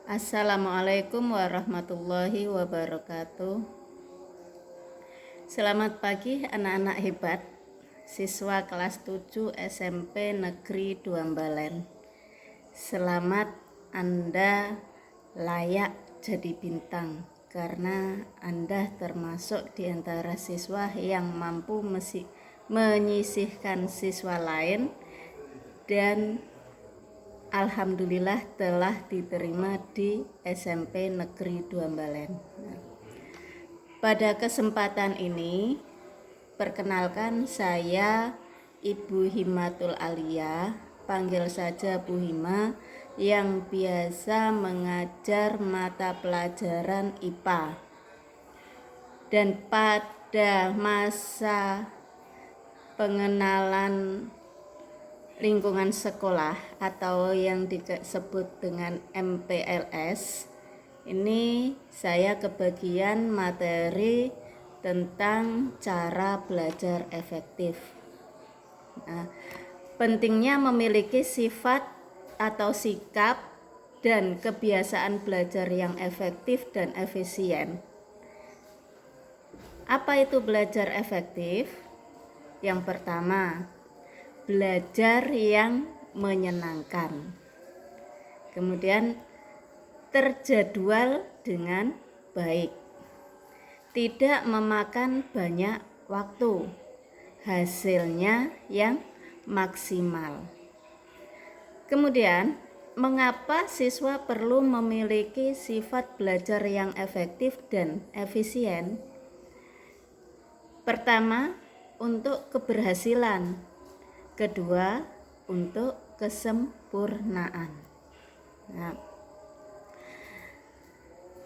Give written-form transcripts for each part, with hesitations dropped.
Assalamualaikum warahmatullahi wabarakatuh. Selamat pagi anak-anak hebat, siswa kelas 7 SMP Negeri 2 Mbalen. Selamat, Anda layak jadi bintang karena Anda termasuk di antara siswa yang mampu menyisihkan siswa lain dan alhamdulillah telah diterima di SMP Negeri 2 Mbalen. Pada kesempatan ini, perkenalkan saya Ibu Himatul Alia, panggil saja Bu Hima, yang biasa mengajar mata pelajaran IPA. Dan pada masa pengenalan lingkungan sekolah atau yang disebut dengan MPLS, ini saya kebagian materi tentang cara belajar efektif. Nah, pentingnya memiliki sifat atau sikap dan kebiasaan belajar yang efektif dan efisien. Apa itu belajar efektif? Yang pertama, belajar yang menyenangkan. Kemudian terjadwal dengan baik, tidak memakan banyak waktu, hasilnya yang maksimal. Kemudian, mengapa siswa perlu memiliki sifat belajar yang efektif dan efisien? Pertama, untuk keberhasilan. Kedua, untuk kesempurnaan. Nah,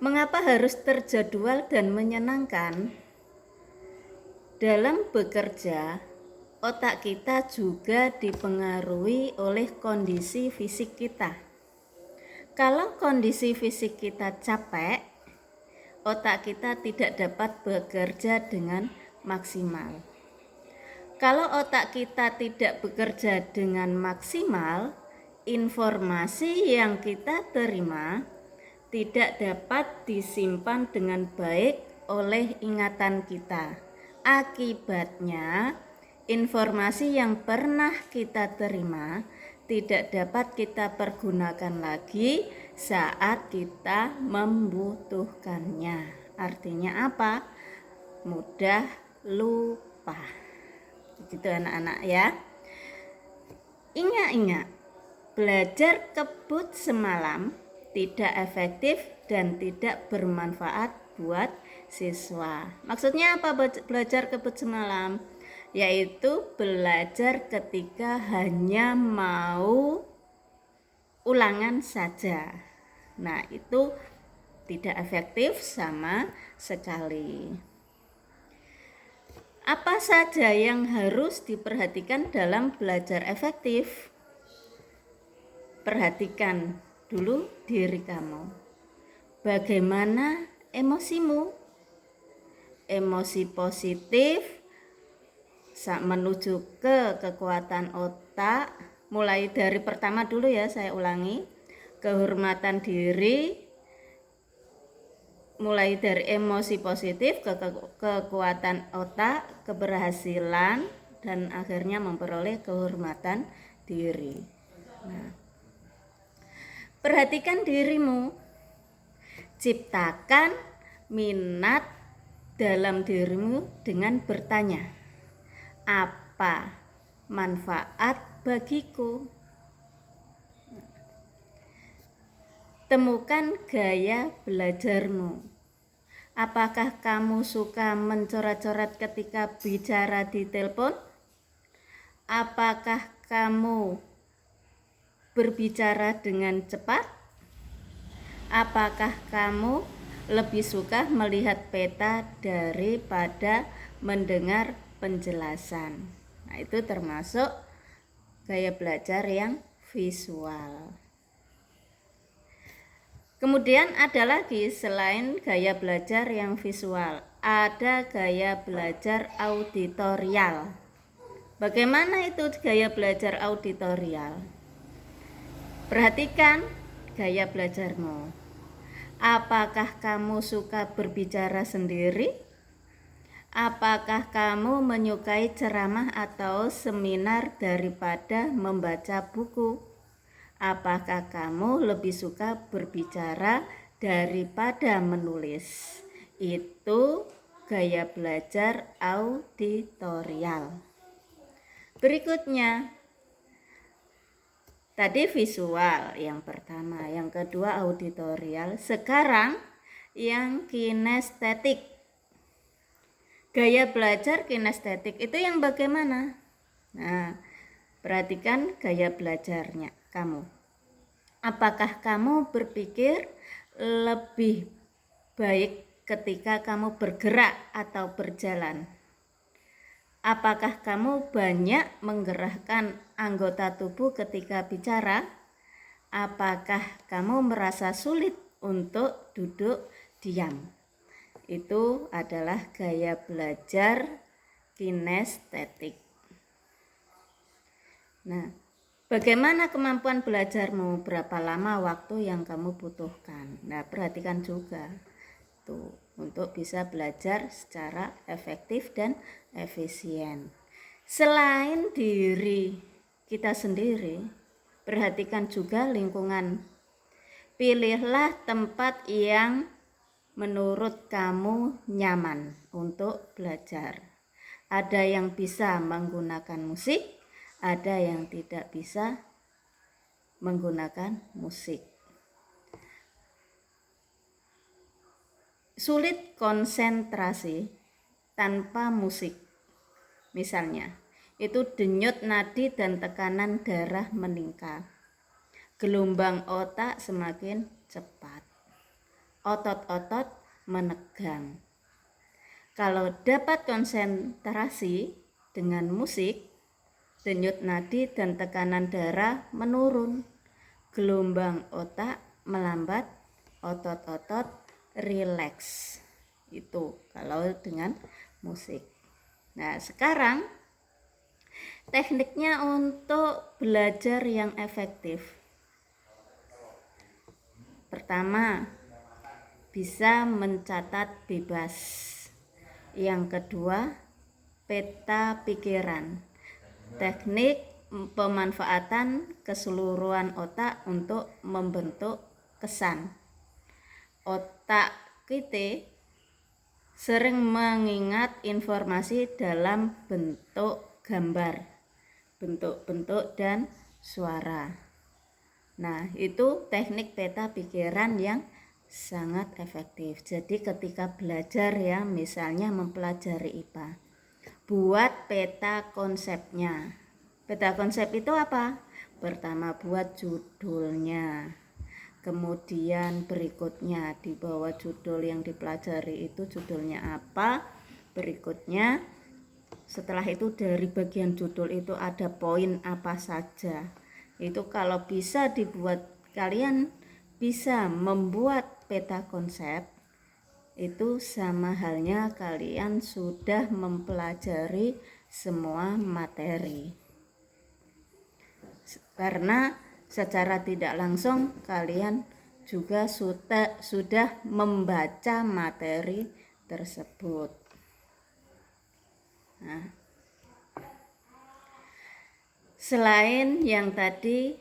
mengapa harus terjadwal dan menyenangkan? Dalam bekerja, otak kita juga dipengaruhi oleh kondisi fisik kita. Kalau kondisi fisik kita capek, otak kita tidak dapat bekerja dengan maksimal. Kalau otak kita tidak bekerja dengan maksimal, informasi yang kita terima tidak dapat disimpan dengan baik oleh ingatan kita. Akibatnya, informasi yang pernah kita terima tidak dapat kita pergunakan lagi saat kita membutuhkannya. Artinya apa? Mudah lupa. Gitu anak-anak ya. Ingat, belajar kebut semalam tidak efektif dan tidak bermanfaat buat siswa. Maksudnya apa belajar kebut semalam? Yaitu belajar ketika hanya mau ulangan saja. Nah, itu tidak efektif sama sekali. Apa saja yang harus diperhatikan dalam belajar efektif? Perhatikan dulu diri kamu. Bagaimana emosimu? Emosi positif menuju ke kekuatan otak. Mulai dari pertama dulu ya, saya ulangi. Kehormatan diri, mulai dari emosi positif ke kekuatan otak, keberhasilan, dan akhirnya memperoleh kehormatan diri. Nah, perhatikan dirimu, ciptakan minat dalam dirimu dengan bertanya, apa manfaat bagiku? Temukan gaya belajarmu. Apakah kamu suka mencoret-coret ketika bicara di telepon? Apakah kamu berbicara dengan cepat? Apakah kamu lebih suka melihat peta daripada mendengar penjelasan? Nah, itu termasuk gaya belajar yang visual. Kemudian ada lagi selain gaya belajar yang visual, ada gaya belajar auditorial. Bagaimana itu gaya belajar auditorial? Perhatikan gaya belajarmu. Apakah kamu suka berbicara sendiri? Apakah kamu menyukai ceramah atau seminar daripada membaca buku? Apakah kamu lebih suka berbicara daripada menulis? Itu gaya belajar auditorial. Berikutnya, tadi visual yang pertama, yang kedua auditorial, sekarang yang kinestetik. Gaya belajar kinestetik itu yang bagaimana? Nah, perhatikan gaya belajarnya kamu. Apakah kamu berpikir lebih baik ketika kamu bergerak atau berjalan? Apakah kamu banyak menggerakkan anggota tubuh ketika bicara? Apakah kamu merasa sulit untuk duduk diam? Itu adalah gaya belajar kinestetik. Nah, bagaimana kemampuan belajarmu? Berapa lama waktu yang kamu butuhkan? Nah, perhatikan juga tuh untuk bisa belajar secara efektif dan efisien. Selain diri kita sendiri, perhatikan juga lingkungan. Pilihlah tempat yang menurut kamu nyaman untuk belajar. Ada yang bisa menggunakan musik, ada yang tidak bisa menggunakan musik. Sulit konsentrasi tanpa musik. Misalnya, itu denyut nadi dan tekanan darah meningkat. Gelombang otak semakin cepat. Otot-otot menegang. Kalau dapat konsentrasi dengan musik, denyut nadi dan tekanan darah menurun. Gelombang otak melambat, otot-otot rileks. Itu kalau dengan musik. Nah, sekarang tekniknya untuk belajar yang efektif. Pertama, bisa mencatat bebas. Yang kedua, peta pikiran. Teknik pemanfaatan keseluruhan otak untuk membentuk kesan. Otak kita sering mengingat informasi dalam bentuk gambar, bentuk-bentuk dan suara. Nah, itu teknik peta pikiran yang sangat efektif. Jadi ketika belajar ya, misalnya mempelajari IPA, buat peta konsepnya. Peta konsep itu apa? Pertama, buat judulnya. Kemudian berikutnya di bawah judul yang dipelajari itu judulnya apa. Berikutnya setelah itu dari bagian judul itu ada poin apa saja. Itu kalau bisa dibuat, kalian bisa membuat peta konsep, itu sama halnya kalian sudah mempelajari semua materi. Karena secara tidak langsung kalian juga sudah membaca materi tersebut. Nah, selain yang tadi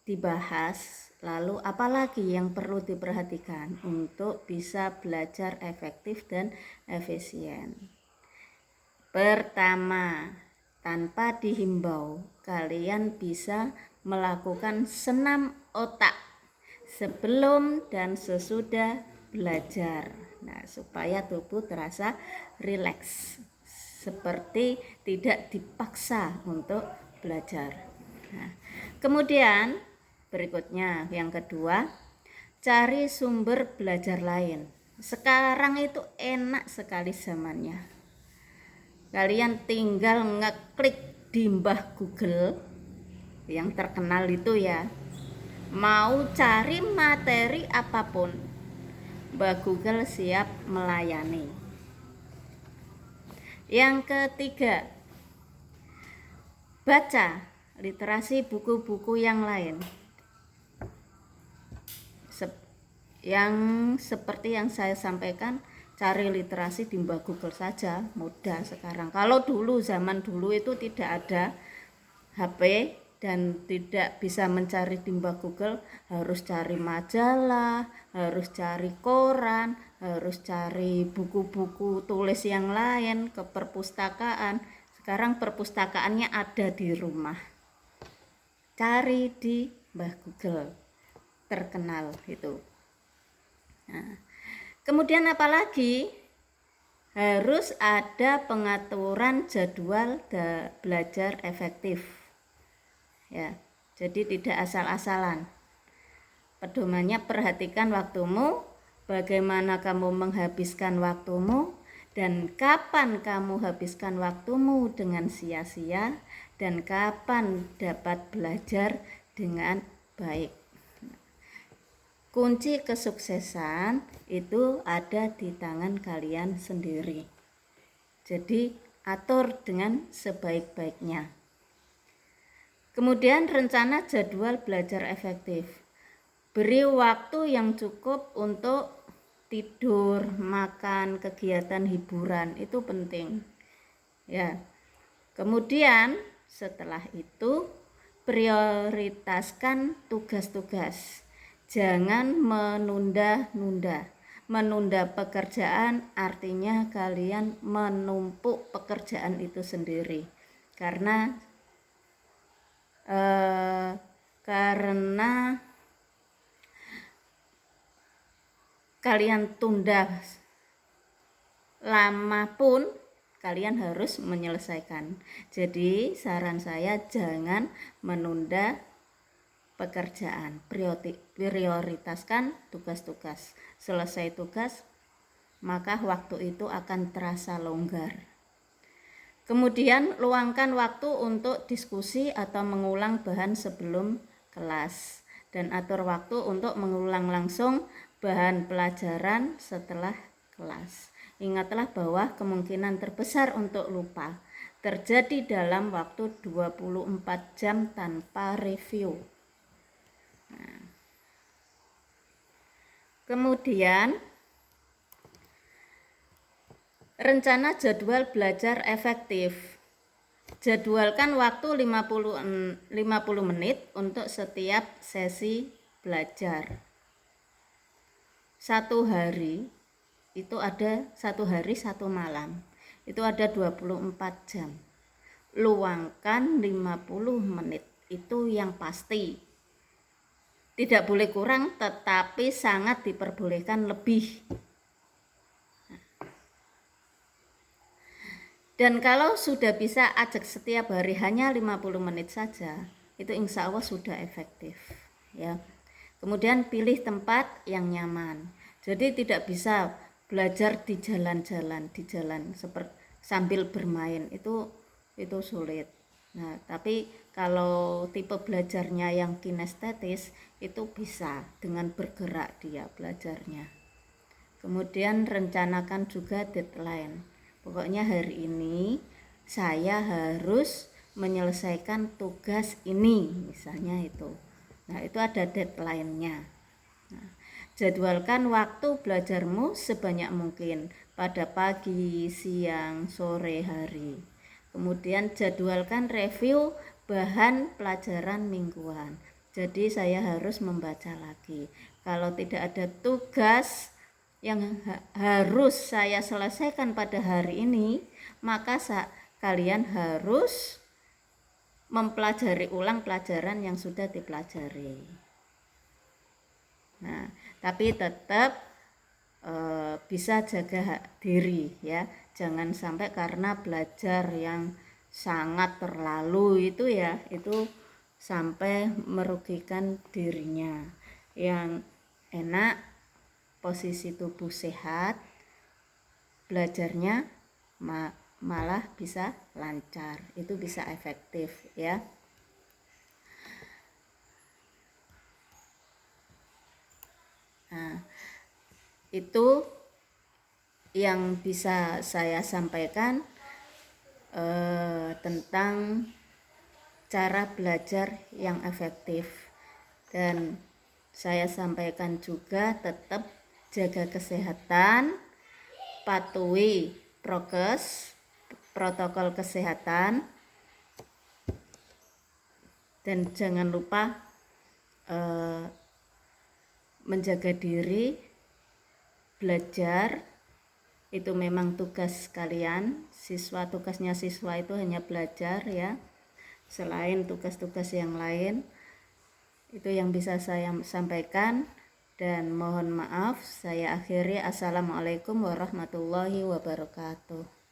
dibahas, lalu apalagi yang perlu diperhatikan untuk bisa belajar efektif dan efisien? Pertama, tanpa dihimbau, kalian bisa melakukan senam otak sebelum dan sesudah belajar. Nah, supaya tubuh terasa rileks, seperti tidak dipaksa untuk belajar. Nah, kemudian berikutnya yang kedua, cari sumber belajar lain. Sekarang itu enak sekali zamannya. Kalian tinggal ngeklik di Mbah Google yang terkenal itu ya, mau cari materi apapun, Mbah Google siap melayani. Yang ketiga, baca literasi buku-buku yang lain. yang seperti yang saya sampaikan, cari literasi di Mbah Google saja, mudah sekarang. Kalau dulu, zaman dulu itu tidak ada HP dan tidak bisa mencari di Mbah Google, harus cari majalah, harus cari koran, harus cari buku-buku tulis yang lain ke perpustakaan. Sekarang perpustakaannya ada di rumah. Cari di Mbah Google, terkenal itu. Nah, kemudian apalagi? Harus ada pengaturan jadwal belajar efektif. Ya, jadi tidak asal-asalan. Pedomannya, perhatikan waktumu, bagaimana kamu menghabiskan waktumu, dan kapan kamu habiskan waktumu dengan sia-sia, dan kapan dapat belajar dengan baik. Kunci kesuksesan itu ada di tangan kalian sendiri. Jadi atur dengan sebaik-baiknya. Kemudian rencana jadwal belajar efektif. Beri waktu yang cukup untuk tidur, makan, kegiatan hiburan, itu penting. Ya. Kemudian setelah itu prioritaskan tugas-tugas. Jangan menunda-nunda. Menunda pekerjaan artinya kalian menumpuk pekerjaan itu sendiri. Karena kalian tunda lama pun kalian harus menyelesaikan. Jadi saran saya, jangan menunda pekerjaan, prioritaskan tugas-tugas. Selesai tugas, maka waktu itu akan terasa longgar. Kemudian luangkan waktu untuk diskusi atau mengulang bahan sebelum kelas, dan atur waktu untuk mengulang langsung bahan pelajaran setelah kelas. Ingatlah bahwa kemungkinan terbesar untuk lupa terjadi dalam waktu 24 jam tanpa review. Kemudian rencana jadwal belajar efektif. Jadwalkan waktu 50 menit untuk setiap sesi belajar. Satu hari itu ada 1 hari 1 malam. Itu ada 24 jam. Luangkan 50 menit. Itu yang pasti. Tidak boleh kurang, tetapi sangat diperbolehkan lebih. Dan kalau sudah bisa ajak setiap hari hanya 50 menit saja, itu insya Allah sudah efektif. Ya. Kemudian pilih tempat yang nyaman. Jadi tidak bisa belajar di jalan-jalan, seperti sambil bermain, itu sulit. Nah, tapi kalau tipe belajarnya yang kinestetis, itu bisa dengan bergerak dia belajarnya. Kemudian rencanakan juga deadline. Pokoknya hari ini saya harus menyelesaikan tugas ini, misalnya itu. Nah, itu ada deadline-nya. Nah, jadwalkan waktu belajarmu sebanyak mungkin pada pagi, siang, sore hari. Kemudian jadwalkan review bahan pelajaran mingguan. Jadi saya harus membaca lagi. Kalau tidak ada tugas yang harus saya selesaikan pada hari ini, maka kalian harus mempelajari ulang pelajaran yang sudah dipelajari. Nah, tapi tetap bisa jaga diri ya. Jangan sampai karena belajar yang sangat terlalu itu ya, itu sampai merugikan dirinya. Yang enak posisi tubuh sehat, belajarnya malah bisa lancar, itu bisa efektif ya. Nah, itu yang bisa saya sampaikan tentang cara belajar yang efektif. Dan saya sampaikan juga tetap jaga kesehatan, patuhi prokes, protokol kesehatan, dan jangan lupa menjaga diri, belajar. Itu memang tugas kalian, tugasnya siswa itu hanya belajar ya, selain tugas-tugas yang lain. Itu yang bisa saya sampaikan, dan mohon maaf saya akhiri. Assalamualaikum warahmatullahi wabarakatuh.